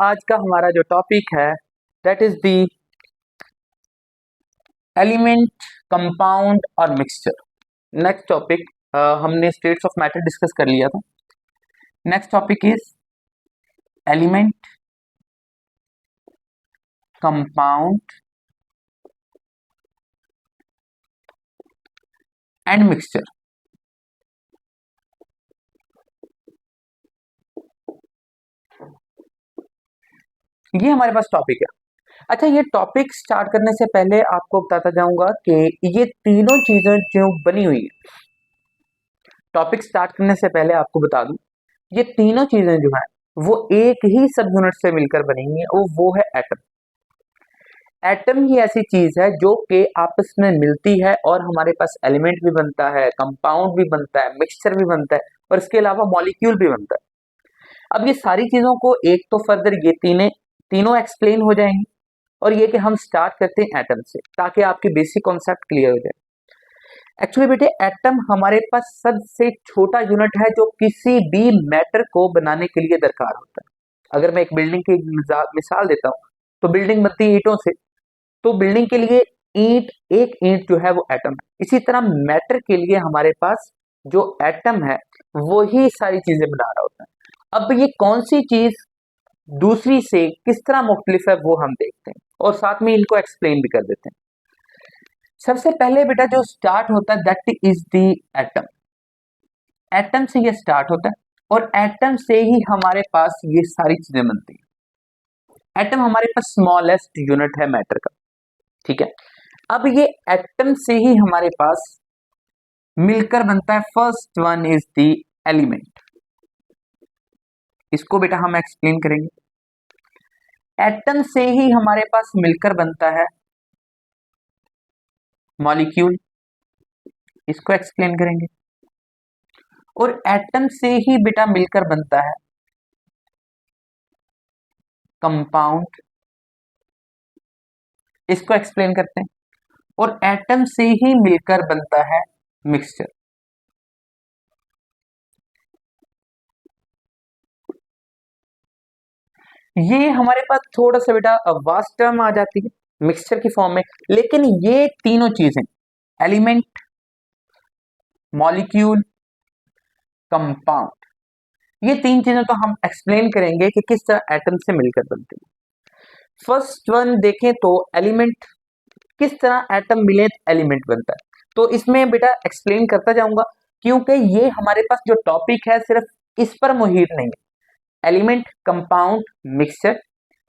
आज का हमारा जो टॉपिक है that is the element, compound और मिक्सचर। नेक्स्ट टॉपिक, हमने स्टेट्स ऑफ मैटर डिस्कस कर लिया था। Next topic is element, compound and mixture. ये हमारे पास टॉपिक है। अच्छा, ये टॉपिक स्टार्ट करने से पहले आपको बताता जाऊंगा कि ये तीनों चीजें जो बनी हुई है, टॉपिक स्टार्ट करने से पहले आपको बता दूं, ये तीनों चीजें जो है वो एक ही सब यूनिट से मिलकर बनी हुई है, वो है एटम। एटम ही ऐसी चीज है जो कि आपस में मिलती है और हमारे पास एलिमेंट भी बनता है, कंपाउंड भी बनता है, मिक्सचर भी बनता है और इसके अलावा मॉलिक्यूल भी बनता है। अब ये सारी चीजों को एक तो फर्दर ये तीनों एक्सप्लेन हो जाएंगी और ये कि हम स्टार्ट करते हैं एटम से ताकि आपके बेसिक कॉन्सेप्ट क्लियर हो जाए। एक्चुअली बेटे, एटम हमारे पास सबसे छोटा यूनिट है जो किसी भी मैटर को बनाने के लिए दरकार होता है। अगर मैं एक बिल्डिंग की मिसाल देता हूँ तो बिल्डिंग बनती है ईंटों से, तो बिल्डिंग के लिए एक ईंट जो है वो एटम है। इसी तरह मैटर के लिए हमारे पास जो एटम है वो ही सारी चीजें बना रहा होता है। अब ये कौन सी चीज दूसरी से किस तरह मुख्तलिफ है वो हम देखते हैं और साथ में इनको एक्सप्लेन भी कर देते हैं। सबसे पहले बेटा जो स्टार्ट होता है that is the atom. Atom से ये स्टार्ट होता है और एटम से ही हमारे पास ये सारी चीजें बनती हैं। एटम हमारे पास स्मॉलेस्ट यूनिट है मैटर का, ठीक है। अब ये एटम से ही हमारे पास मिलकर बनता है। First one is the element. इसको बेटा हम एक्सप्लेन करेंगे। एटम से ही हमारे पास मिलकर बनता है मॉलिक्यूल, इसको एक्सप्लेन करेंगे। और एटम से ही बेटा मिलकर बनता है कंपाउंड, इसको एक्सप्लेन करते हैं। और एटम से ही मिलकर बनता है मिक्सचर। ये हमारे पास थोड़ा सा बेटा वास्ट टर्म आ जाती है मिक्सचर की फॉर्म में, लेकिन ये तीनों चीजें एलिमेंट, मॉलिक्यूल, कंपाउंड, ये तीन चीजें तो हम एक्सप्लेन करेंगे कि किस तरह एटम से मिलकर बनती है। फर्स्ट वन देखें तो एलिमेंट, किस तरह एटम मिले तो एलिमेंट बनता है। तो इसमें बेटा एक्सप्लेन करता जाऊंगा क्योंकि ये हमारे पास जो टॉपिक है सिर्फ इस पर मुहित नहीं है। एलिमेंट, कंपाउंड, मिक्सचर,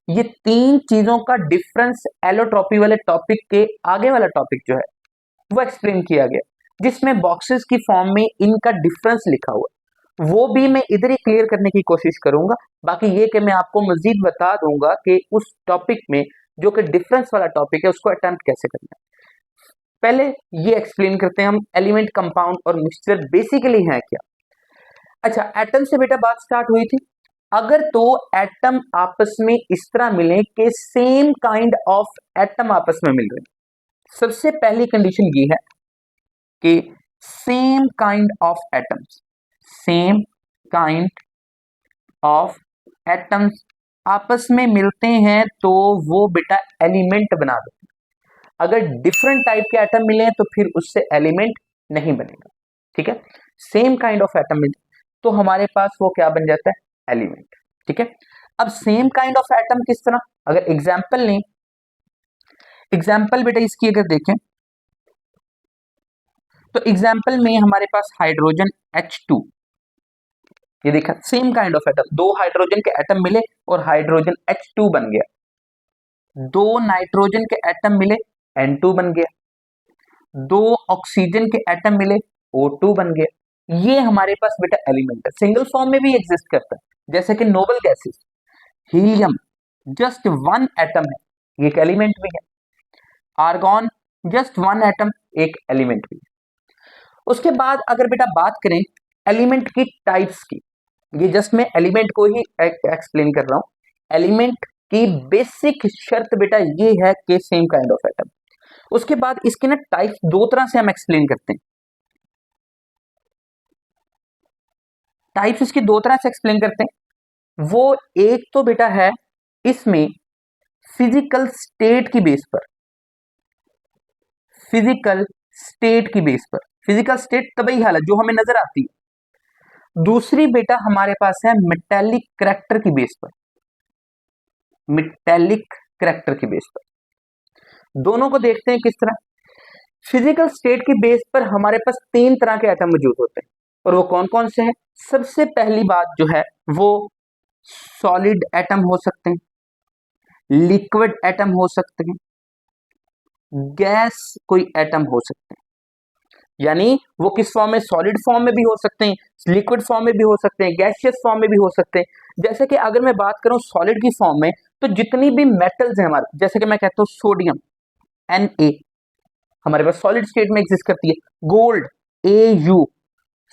ये तीन चीजों का डिफरेंस एलोट्रॉपी वाले टॉपिक के आगे वाला टॉपिक जो है वो एक्सप्लेन किया गया, जिसमें बॉक्सेस की फॉर्म में इनका डिफरेंस लिखा हुआ है। वो भी मैं इधर ही क्लियर करने की कोशिश करूंगा। बाकी ये कि मैं आपको मजीद बता दूंगा कि उस टॉपिक में जो कि डिफरेंस वाला टॉपिक है उसको अटेम्प्ट कैसे करना है। पहले ये एक्सप्लेन करते हैं हम एलिमेंट, कंपाउंड और मिक्सचर बेसिकली है क्या। अच्छा, एटम से बेटा बात स्टार्ट हुई थी। अगर तो एटम आपस में इस तरह मिले कि सेम काइंड ऑफ एटम आपस में मिल रहे हैं, सबसे पहली कंडीशन ये है कि same kind of atoms, same kind of atoms आपस में मिलते हैं तो वो बेटा एलिमेंट बना देते हैं। अगर डिफरेंट टाइप के एटम मिले तो फिर उससे एलिमेंट नहीं बनेगा, ठीक है। सेम काइंड ऑफ एटम मिले तो हमारे पास वो क्या बन जाता है, एलिमेंट, ठीक है। अब सेम काइंड ऑफ एटम किस तरह, अगर एग्जाम्पल लें, एग्जाम्पल बेटा इसकी अगर देखें तो एग्जाम्पल में हमारे पास हाइड्रोजन H2, ये देखा सेम काइंड ऑफ एटम, दो हाइड्रोजन के एटम मिले और हाइड्रोजन H2 बन गया। दो नाइट्रोजन के एटम मिले, N2 बन गया। दो ऑक्सीजन के एटम मिले, O2 बन गया। ये हमारे पास बेटा एलिमेंट है, सिंगल फॉर्म में भी एग्जिस्ट करता है, जैसे कि noble gases, helium just one atom है, ये एक एलिमेंट भी है। आर्गॉन जस्ट वन एटम, एक एलिमेंट भी है। उसके बाद अगर बेटा बात करें एलिमेंट की टाइप्स की, ये जस्ट मैं एलिमेंट को ही एक्सप्लेन कर रहा हूं। एलिमेंट की बेसिक शर्त बेटा ये है कि सेम काइंड ऑफ एटम। उसके बाद इसके ना टाइप्स दो तरह से हम एक्सप्लेन करते हैं। टाइप्स इसकी दो तरह से एक्सप्लेन करते हैं। वो एक तो बेटा है इसमें फिजिकल स्टेट की बेस पर, फिजिकल स्टेट की बेस पर, फिजिकल स्टेट तभी हालत जो हमें नजर आती है। दूसरी बेटा हमारे पास है मेटेलिक करैक्टर की बेस पर, मेटेलिक करैक्टर की बेस पर। दोनों को देखते हैं किस तरह। फिजिकल स्टेट की बेस पर हमारे पास तीन तरह के एटम मौजूद होते हैं, और वो कौन कौन से हैं? सबसे पहली बात जो है वो सॉलिड एटम हो सकते हैं, लिक्विड एटम हो सकते हैं, गैस कोई एटम हो सकते हैं। यानी वो किस फॉर्म में? सॉलिड फॉर्म में भी हो सकते हैं, लिक्विड फॉर्म में भी हो सकते हैं, गैसियस फॉर्म में भी हो सकते हैं। जैसे कि अगर मैं बात करूं सॉलिड की फॉर्म में, तो जितनी भी मेटल्स हैं हमारे, जैसे कि मैं कहता हूं सोडियम Na हमारे पास सॉलिड स्टेट में एग्जिस्ट करती है, गोल्ड Au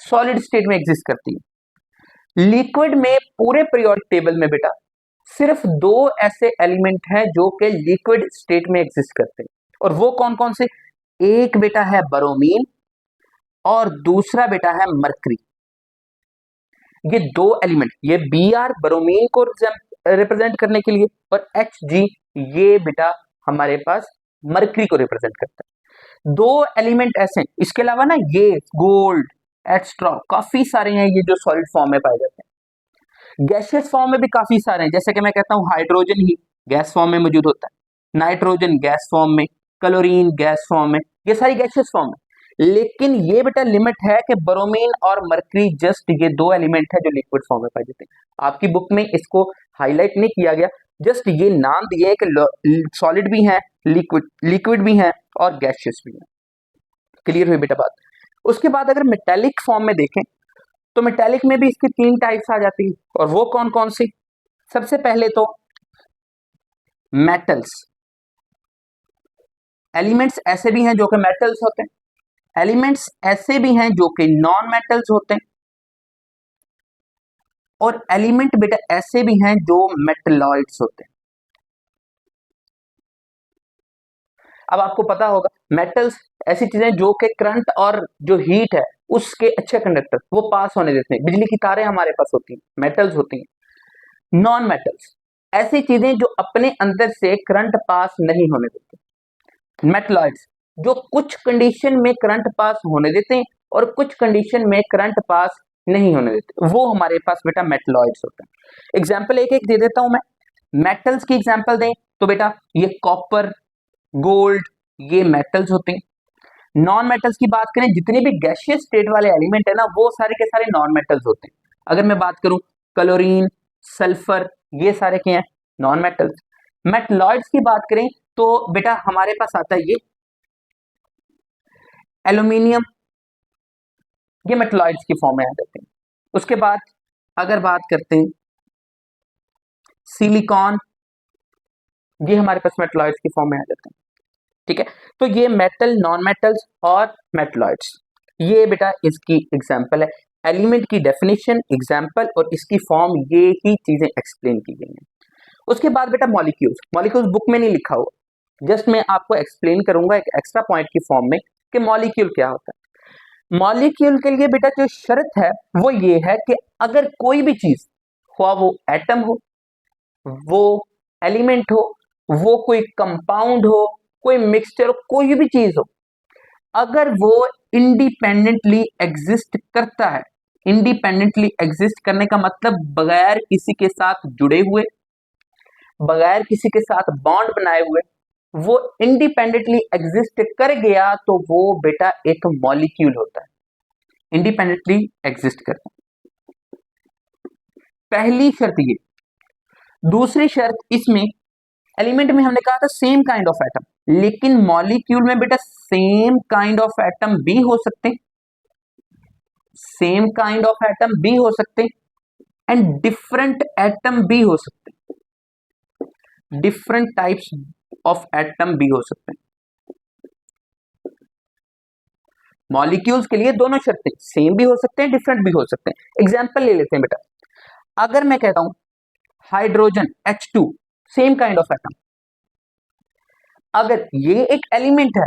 सॉलिड स्टेट में एग्जिस्ट करती है। लिक्विड में पूरे पीरियोडिक टेबल में बेटा सिर्फ दो ऐसे एलिमेंट हैं जो कि लिक्विड स्टेट में एग्जिस्ट करते हैं, और वो कौन कौन से? एक बेटा है ब्रोमीन और दूसरा बेटा है मरकरी। ये दो एलिमेंट, ये Br ब्रोमीन को रिप्रेजेंट करने के लिए, और Hg ये बेटा हमारे पास मरकरी को रिप्रेजेंट करता है। दो एलिमेंट ऐसे हैं, इसके अलावा ना ये गोल्ड एक्स्ट्रा काफी सारे हैं ये जो सॉलिड फॉर्म में पाए जाते हैं। गैसियस फॉर्म में भी काफी सारे हैं, जैसे कि मैं कहता हूं हाइड्रोजन ही गैस फॉर्म में मौजूद होता है, नाइट्रोजन गैस फॉर्म में, क्लोरीन गैस फॉर्म में, ये सारी गैसियस फॉर्म में। लेकिन ये बेटा लिमिट है कि ब्रोमीन और मरकरी जस्ट ये दो एलिमेंट है जो लिक्विड फॉर्म में पाए जाते हैं। आपकी बुक में इसको हाईलाइट नहीं किया गया, जस्ट ये नाम दिए है कि सॉलिड भी है, लिक्विड भी है और गैसियस भी है। क्लियर हुई बेटा बात? उसके बाद अगर मेटेलिक फॉर्म में देखें तो मेटेलिक में भी इसकी तीन टाइप्स आ जाती है, और वो कौन कौन सी? सबसे पहले तो मेटल्स, एलिमेंट्स ऐसे भी हैं जो कि मेटल्स होते हैं, एलिमेंट्स ऐसे भी हैं जो कि नॉन मेटल्स होते हैं, और एलिमेंट बेटा ऐसे भी हैं जो मेटलॉइड्स होते हैं। अब आपको पता होगा मेटल्स ऐसी चीजें जो कि करंट और जो हीट है उसके अच्छे कंडक्टर वो पास होने देते हैं, बिजली की तारें हमारे पास होती हैं, मेटल्स होती हैं। नॉन मेटल्स ऐसी चीजें जो अपने अंदर से करंट पास नहीं होने देते। मेटलॉइड्स जो कुछ कंडीशन में करंट पास होने देते हैं और कुछ कंडीशन में करंट पास नहीं होने देते, वो हमारे पास बेटा मेटलॉइड्स होते हैं। एग्जाम्पल एक एक दे देता हूं मैं। मेटल्स की एग्जाम्पल दें तो बेटा ये कॉपर, गोल्ड, ये मेटल्स होते हैं। नॉन मेटल्स की बात करें, जितने भी गैसियस स्टेट वाले एलिमेंट है ना वो सारे के सारे नॉन मेटल्स होते हैं। अगर मैं बात करूं क्लोरीन, सल्फर, ये सारे क्या हैं? Non metals. मेटलॉइड्स की बात करें तो बेटा हमारे पास आता है ये एल्यूमिनियम, ये मेटलॉइड्स की फॉर्म में आ जाते हैं। उसके बाद अगर बात करते हैं सिलिकॉन, ये हमारे पास मेटलॉइड्स की फॉर्म में आ जाते हैं। ठीक है, तो ये मेटल, नॉन मेटल्स और मेटलॉइड्स, ये बेटा इसकी एग्जांपल है। एलिमेंट की डेफिनेशन, एग्जांपल और इसकी फॉर्म, ये ही चीजें एक्सप्लेन की गई हैं। उसके बाद बेटा मॉलिक्यूल्स, मॉलिक्यूल्स बुक में नहीं लिखा हुआ, जस्ट मैं आपको एक्सप्लेन करूंगा एक एक्स्ट्रा पॉइंट की फॉर्म में कि मॉलिक्यूल क्या होता है। मॉलिक्यूल के लिए बेटा जो शर्त है वो ये है कि अगर कोई भी चीज, हुआ वो एटम हो, वो एलिमेंट हो, वो कोई कंपाउंड हो, कोई मिक्सचर हो, कोई भी चीज हो, अगर वो इंडिपेंडेंटली एग्जिस्ट करता है, इंडिपेंडेंटली एग्जिस्ट करने का मतलब बगैर किसी के साथ जुड़े हुए, बगैर किसी के साथ बॉन्ड बनाए हुए, वो इंडिपेंडेंटली एग्जिस्ट कर गया तो वो बेटा एक मॉलिक्यूल होता है, इंडिपेंडेंटली एग्जिस्ट करता है। पहली शर्त ये। दूसरी शर्त इसमें, एलिमेंट में हमने कहा था सेम काइंड ऑफ एटम, लेकिन मॉलिक्यूल में बेटा सेम काइंड ऑफ एटम भी हो सकते हैं, सेम काइंड ऑफ एटम भी हो सकते हैं एंड डिफरेंट एटम भी हो सकते हैं, डिफरेंट टाइप्स ऑफ एटम भी हो सकते हैं। मॉलिक्यूल्स के लिए दोनों शर्तें, सेम भी हो सकते हैं, डिफरेंट भी हो सकते हैं। एग्जांपल ले लेते हैं बेटा, अगर मैं कहता हूं hydrogen H2 same kind of atom, अगर ये एक एलिमेंट है,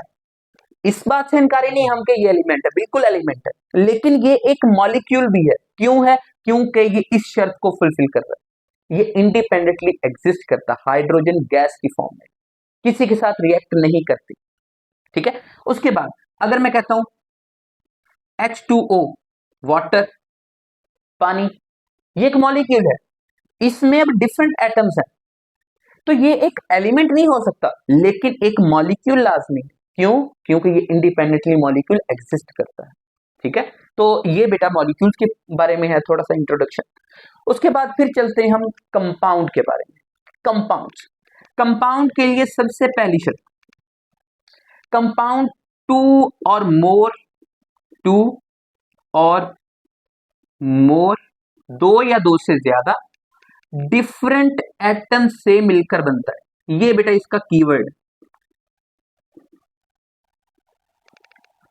इस बात से इनकारी नहीं हम कि ये एलिमेंट है, बिल्कुल एलिमेंट है, लेकिन ये एक मॉलिक्यूल भी है। क्यों है? क्योंकि ये इस शर्त को फुलफिल कर रहा है। ये इंडिपेंडेंटली एग्जिस्ट करता हाइड्रोजन गैस की फॉर्म में, किसी के साथ रिएक्ट नहीं करती। ठीक है, उसके बाद अगर मैं कहता हूं H2O वाटर, पानी, ये एक मॉलिक्यूल है, इसमें अब डिफरेंट एटम्स हैं, तो ये एक एलिमेंट नहीं हो सकता, लेकिन एक मॉलिक्यूल लाजमी है। क्यों? क्योंकि ये इंडिपेंडेंटली मॉलिक्यूल एग्जिस्ट करता है। ठीक है, तो ये बेटा मॉलिक्यूल्स के बारे में है थोड़ा सा इंट्रोडक्शन। उसके बाद फिर चलते हैं हम कंपाउंड के बारे में। कंपाउंड्स, कंपाउंड के लिए सबसे पहली शर्त, कंपाउंड टू और मोर, टू और मोर, दो या दो से ज्यादा डिफरेंट एटम से मिलकर बनता है। ये बेटा इसका कीवर्ड,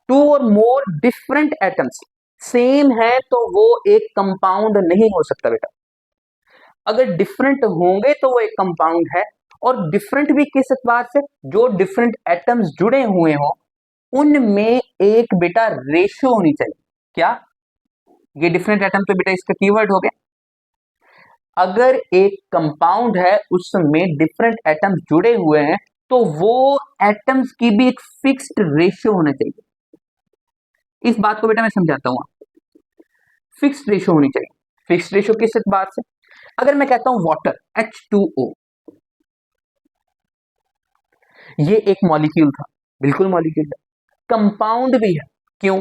टू और मोर डिफरेंट एटम्स, सेम है तो वो एक कंपाउंड नहीं हो सकता बेटा। अगर डिफरेंट होंगे तो वो एक कंपाउंड है, और डिफरेंट भी किस एतबार से, जो डिफरेंट एटम्स जुड़े हुए हो उनमें एक बेटा रेशो होनी चाहिए। क्या? ये डिफरेंट एटम तो बेटा इसका कीवर्ड हो गया। अगर एक कंपाउंड है उसमें डिफरेंट एटम्स जुड़े हुए हैं तो वो एटम्स की भी एक फिक्स्ड रेशियो होना चाहिए। इस बात को बेटा मैं समझाता हूं, फिक्स्ड रेशियो होनी चाहिए। फिक्स्ड रेशियो किस बात से? अगर मैं कहता हूं वाटर H2O, ये एक मॉलिक्यूल था, बिल्कुल मॉलिक्यूल है, कंपाउंड भी है। क्यों?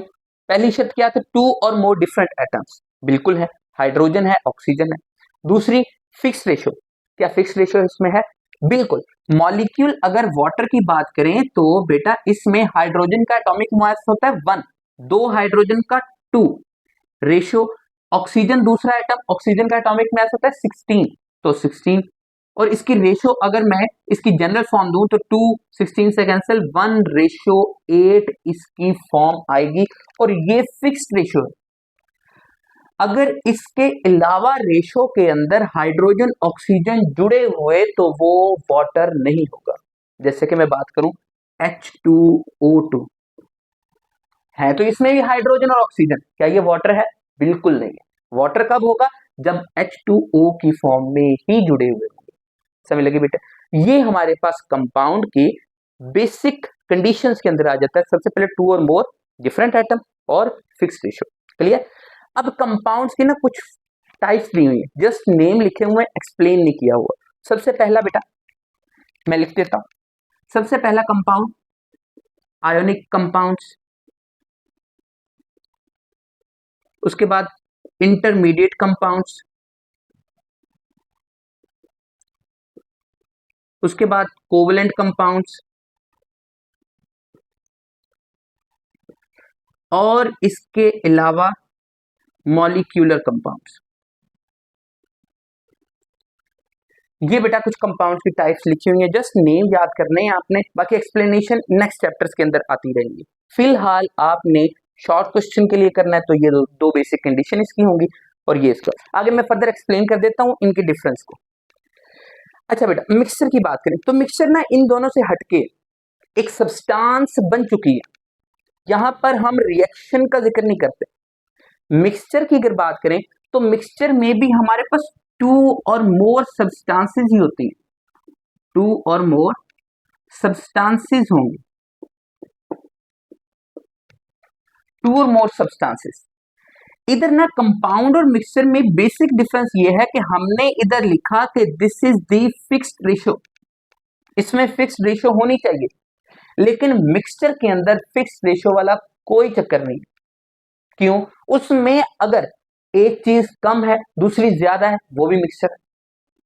पहली शर्त क्या था? टू और मोर डिफरेंट एटम्स, बिल्कुल है, हाइड्रोजन है, ऑक्सीजन है। दूसरी, फिक्स रेशियो, क्या फिक्स रेशियो इसमें है? बिल्कुल। मॉलिक्यूल अगर वाटर की बात करें तो बेटा इसमें हाइड्रोजन का एटॉमिक मास होता है 1, दो हाइड्रोजन का 2 रेशियो, ऑक्सीजन दूसरा एटम, ऑक्सीजन का एटॉमिक मास होता है 16, तो 16, और इसकी रेशियो अगर मैं इसकी जनरल फॉर्म दूं तो 2 16 से कैंसिल, 1:8 इसकी फॉर्म आएगी, और ये फिक्स्ड रेशियो है। अगर इसके अलावा रेशो के अंदर हाइड्रोजन ऑक्सीजन जुड़े हुए तो वो वाटर नहीं होगा। जैसे कि मैं बात करूं H2O2 है, तो इसमें भी हाइड्रोजन और ऑक्सीजन, क्या ये वाटर है? बिल्कुल नहीं है। वाटर कब होगा? जब H2O की फॉर्म में ही जुड़े हुए होंगे। समझ लगी बेटा? ये हमारे पास कंपाउंड की बेसिक कंडीशंस के अंदर आ जाता है। सबसे पहले टू और मोर डिफरेंट एटम और फिक्स्ड रेशियो। क्लियर? अब कंपाउंड्स की ना कुछ टाइप्स दी हुई है, जस्ट नेम लिखे हुए, एक्सप्लेन नहीं किया हुआ। सबसे पहला बेटा मैं लिख देता हूं, सबसे पहला कंपाउंड आयोनिक कंपाउंड्स, उसके बाद इंटरमीडिएट कंपाउंड्स, उसके बाद कोवलेंट कंपाउंड्स, और इसके अलावा मॉलिक्यूलर कंपाउंड्स। ये बेटा कुछ कंपाउंड्स की टाइप्स लिखी हुई है, जस्ट नेम याद करने हैं आपने, बाकी एक्सप्लेनेशन नेक्स्ट चैप्टर्स के अंदर आती रहेंगी। फिलहाल आपने शॉर्ट क्वेश्चन के लिए करना है तो ये दो बेसिक कंडीशन इसकी होंगी, और ये इसका आगे मैं फर्दर एक्सप्लेन कर देता हूं इनके डिफरेंस को। अच्छा बेटा, मिक्सचर की बात करें तो मिक्सचर ना इन दोनों से हटके एक सब्सटेंस बन चुकी है। यहां पर हम रिएक्शन का जिक्र नहीं करते। मिक्सचर की अगर बात करें तो मिक्सचर में भी हमारे पास टू और मोर सब्सटेंसेस ही होती हैं, टू और मोर सब्सटेंसेस होंगे, टू और मोर सब्सटेंसेस। इधर ना कंपाउंड और मिक्सचर में बेसिक डिफरेंस ये है कि हमने इधर लिखा कि this is the fixed ratio, इसमें फिक्स्ड रेशियो होनी चाहिए, लेकिन मिक्सचर के अंदर फिक्स्ड रेशियो वाला कोई चक्कर नहीं। क्यों? उसमें अगर एक चीज कम है दूसरी ज्यादा है वो भी मिक्सचर है,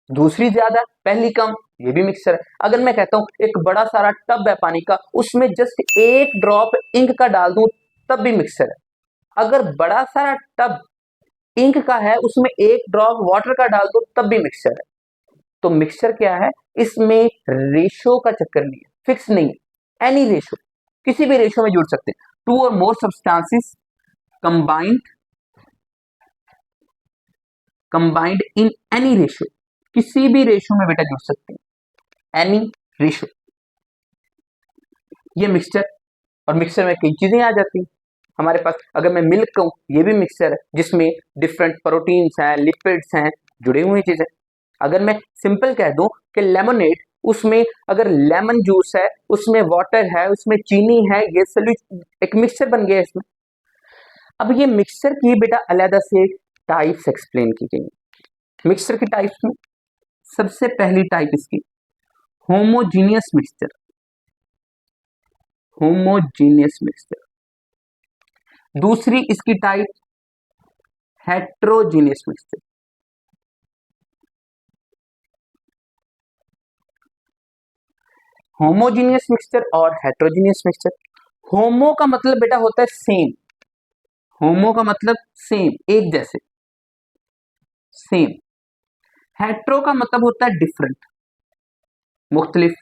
दूसरी ज्यादा पहली कम ये भी मिक्सचर है। अगर मैं कहता हूं एक बड़ा सारा टब है पानी का, उसमें जस्ट एक ड्रॉप इंक का डाल दूं तब भी मिक्सचर है। अगर बड़ा सारा टब इंक का है उसमें एक ड्रॉप वाटर का डाल दो तब भी मिक्सचर है। तो मिक्सचर क्या है? इसमें रेशो का चक्कर नहीं है, फिक्स नहीं है, एनी रेशो, किसी भी रेशो में जुड़ सकते हैं। टू और मोर substances combined in any ratio, किसी भी रेशो में बेटा जुड़ सकते हैं, एनी रेशो। ये मिक्सचर, और मिक्सचर में कई चीजें आ जाती हैं हमारे पास। अगर मैं मिल्क कहूं ये भी मिक्सचर है जिसमें डिफरेंट प्रोटीन्स हैं, लिपिड्स हैं, जुड़ी हुई चीजें। अगर मैं सिंपल कह दूं कि लेमोनेड, उसमें अगर लेमन जूस है, उसमें वाटर है, उसमें चीनी है, ये सॉल्यूशन एक मिक्सचर बन गया इसमें। अब ये मिक्सचर की बेटा अलग से टाइप्स एक्सप्लेन की गई। मिक्सचर की टाइप्स में सबसे पहली टाइप इसकी होमोजीनियस मिक्सचर। Homogeneous mixture. दूसरी इसकी type heterogeneous mixture. Homogeneous mixture और हेट्रोजीनियस मिक्सचर। होमो का मतलब बेटा होता है सेम। होमो का मतलब सेम, एक जैसे, सेम। हेट्रो का मतलब होता है डिफरेंट, मुख्तलिफ।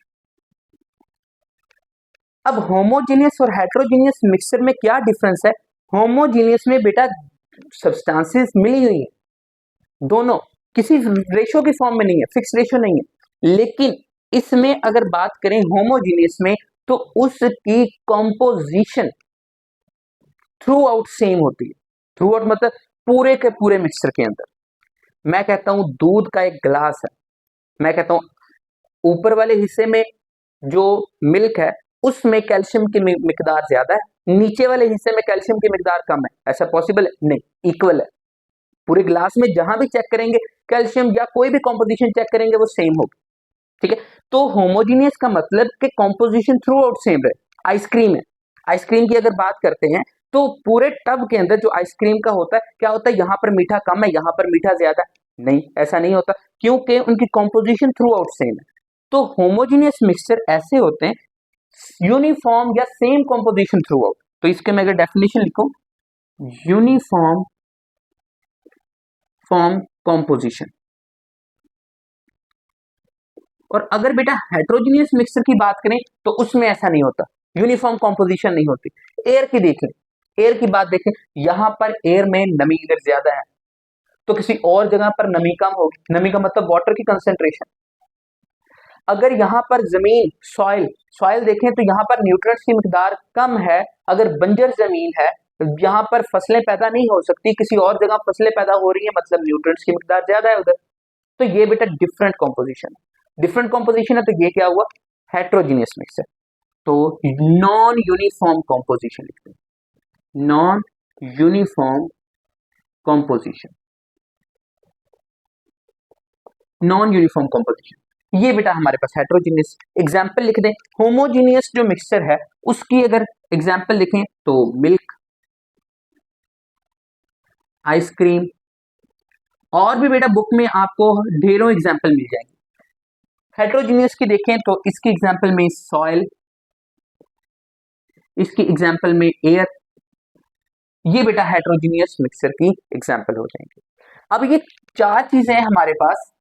अब होमोजीनियस और हेट्रोजीनियस मिक्सचर में क्या डिफरेंस है? होमोजीनियस में बेटा सब्सटेंसेस मिली हुई है, दोनों किसी रेशो की फॉर्म में नहीं है, फिक्स रेशो नहीं है। लेकिन इसमें अगर बात करें होमोजीनियस में, तो उसकी कंपोजिशन थ्रू आउट सेम होती है। थ्रू आउट मतलब पूरे के पूरे मिक्सचर के अंदर। मैं कहता हूं दूध का एक गिलास है, मैं कहता हूं ऊपर वाले हिस्से में जो मिल्क है उसमें कैल्शियम की मिकदार ज्यादा है, नीचे वाले हिस्से में कैल्शियम की मिकदार कम है। ऐसा पॉसिबल है? नहीं, इक्वल है। पूरे ग्लास में जहां भी चेक करेंगे कैल्शियम या कोई भी कॉम्पोजिशन चेक करेंगे वो सेम होगी। ठीक है, तो होमोजीनियस का मतलब कि कॉम्पोजिशन थ्रू आउट सेम रहे। आइसक्रीम है, आइसक्रीम की अगर बात करते हैं तो पूरे टब के अंदर जो आइसक्रीम का होता है, क्या होता है, यहां पर मीठा कम है, यहां पर मीठा ज्यादा है? नहीं, ऐसा नहीं होता, क्योंकि उनकी कॉम्पोजिशन थ्रू आउट सेम है। तो होमोजीनियस मिक्सचर ऐसे होते हैं यूनिफॉर्म या सेम कॉम्पोजिशन थ्रू आउट। तो इसके मैं अगर डेफिनेशन लिखूं, यूनिफॉर्म फॉर्म कॉम्पोजिशन। और अगर बेटा हेट्रोजीनियस मिक्सचर की बात करें तो उसमें ऐसा नहीं होता, यूनिफॉर्म कॉम्पोजिशन नहीं होती। एयर की देखें, एयर की बात देखें, यहां पर एयर में नमी अगर ज्यादा है तो किसी और जगह पर नमी कम होगी। नमी का मतलब वाटर की कंसेंट्रेशन। अगर यहां पर जमीन सॉइल सॉइल देखें तो यहां पर न्यूट्रिएंट्स की मिकदार कम है, अगर बंजर जमीन है, यहां पर फसलें पैदा नहीं हो सकती, किसी और जगह फसलें पैदा हो रही है, मतलब न्यूट्रिएंट्स की मिकदार ज्यादा है उधर। तो ये बेटा डिफरेंट कॉम्पोजिशन है। डिफरेंट कॉम्पोजिशन है तो ये क्या हुआ? Heterogeneous mixture. तो नॉन यूनिफॉर्म कॉम्पोजिशन लिखते हैं, non uniform composition. Non uniform composition, ये बेटा हमारे पास हेट्रोजीनियस। एग्जाम्पल लिख दें, होमोजीनियस जो मिक्सचर है उसकी अगर एग्जाम्पल लिखें तो मिल्क, आइसक्रीम, और भी बेटा बुक में आपको ढेरों एग्जाम्पल मिल जाएंगे। हेट्रोजीनियस की देखें तो इसकी एग्जाम्पल में सॉइल, इसकी एग्जाम्पल में एयर, ये बेटा हेट्रोजीनियस मिक्सचर की एग्जाम्पल हो जाएंगे। अब ये चार चीजें हैं हमारे पास,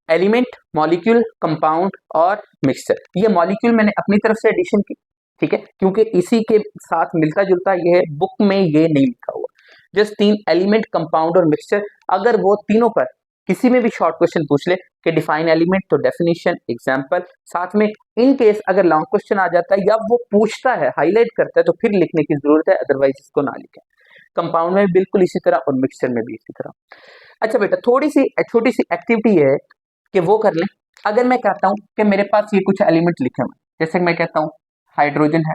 एलिमेंट, मॉलिक्यूल, कंपाउंड और मिक्सचर। ये मॉलिक्यूल मैंने अपनी तरफ से एडिशन की, ठीक है, क्योंकि इसी के साथ मिलता जुलता ये है, बुक में ये नहीं लिखा हुआ। जस्ट तीन, एलिमेंट, कंपाउंड और मिक्सचर। अगर वो तीनों पर किसी में भी शॉर्ट क्वेश्चन पूछ ले कि डिफाइन एलिमेंट, तो डेफिनेशन, एग्जांपल, साथ में इन केस अगर लॉन्ग क्वेश्चन आ जाता है या वो पूछता है, हाईलाइट करता है, तो फिर लिखने की जरूरत है, अदरवाइज इसको ना लिखें। कंपाउंड में बिल्कुल इसी तरह और मिक्सचर में भी इसी तरह। अच्छा बेटा, थोड़ी सी छोटी सी एक्टिविटी है कि वो कर लें। अगर मैं कहता हूं कि मेरे पास ये कुछ एलिमेंट लिखे हुए, जैसे मैं कहता हूं हाइड्रोजन है,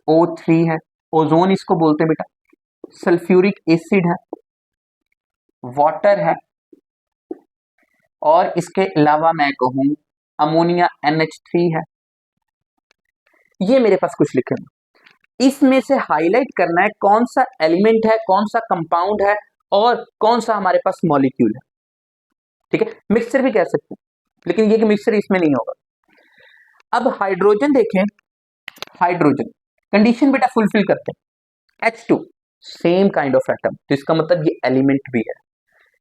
O3 है, ओजोन इसको बोलते हैं बेटा, सल्फ्यूरिक एसिड है, वाटर है, और इसके अलावा मैं कहूं अमोनिया NH3 है। ये मेरे पास कुछ लिखे हुए, इसमें से हाईलाइट करना है कौन सा एलिमेंट है, कौन सा कंपाउंड है और कौन सा हमारे पास मॉलिक्यूल है। ठीक है, मिक्सचर भी कह सकते हैं, लेकिन ये कि मिक्सचर इसमें नहीं होगा। अब हाइड्रोजन देखें, हाइड्रोजन कंडीशन बेटा फुलफिल करते हैं, H2 same kind of atom, तो इसका मतलब ये एलिमेंट भी है।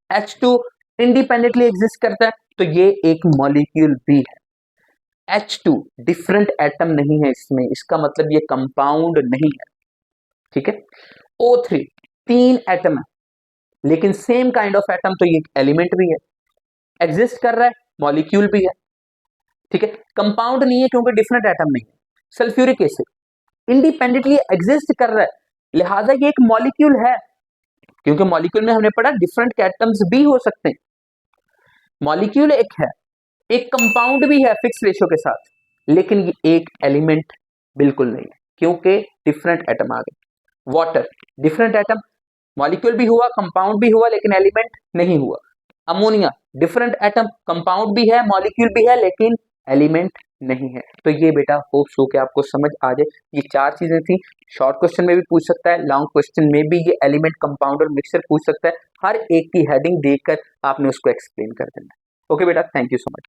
H2 इंडिपेंडेंटली एग्जिस्ट करता है, तो ये एक मॉलिक्यूल भी है। H2 डिफरेंट एटम नहीं है इसमें, इसका मतलब ये कंपाउंड नहीं है। ठीक है, O3 तीन एटम है, लेकिन सेम काइंड ऑफ एटम, तो ये एलिमेंट भी है, एग्जिस्ट कर रहा है, मॉलिक्यूल भी है। ठीक है, कंपाउंड नहीं है क्योंकि डिफरेंट एटम नहीं है। सल्फ्यूरिक एसिड इंडिपेंडेंटली एग्जिस्ट कर रहा है, लिहाजा ये एक मॉलिक्यूल है, क्योंकि मॉलिक्यूल में हमने पढ़ा डिफरेंट एटम्स भी हो सकते हैं। मॉलिक्यूल एक है, एक कंपाउंड भी है फिक्स रेशियो के साथ, लेकिन ये एक एलिमेंट बिल्कुल नहीं है, क्योंकि डिफरेंट एटम आ गए। वाटर डिफरेंट एटम, मॉलिक्यूल भी हुआ, कंपाउंड भी हुआ, लेकिन एलिमेंट नहीं हुआ। अमोनिया डिफरेंट एटम, कंपाउंड भी है, मॉलिक्यूल भी है, लेकिन एलिमेंट नहीं है। तो ये बेटा होप सो के आपको समझ आ जाए। ये 4 चीजें थी। शॉर्ट क्वेश्चन में भी पूछ सकता है, लॉन्ग क्वेश्चन में भी ये एलिमेंट, कंपाउंड और मिक्सचर पूछ सकता है। हर एक की हेडिंग देखकर आपने उसको एक्सप्लेन कर देना। ओके बेटा, थैंक यू सो मच।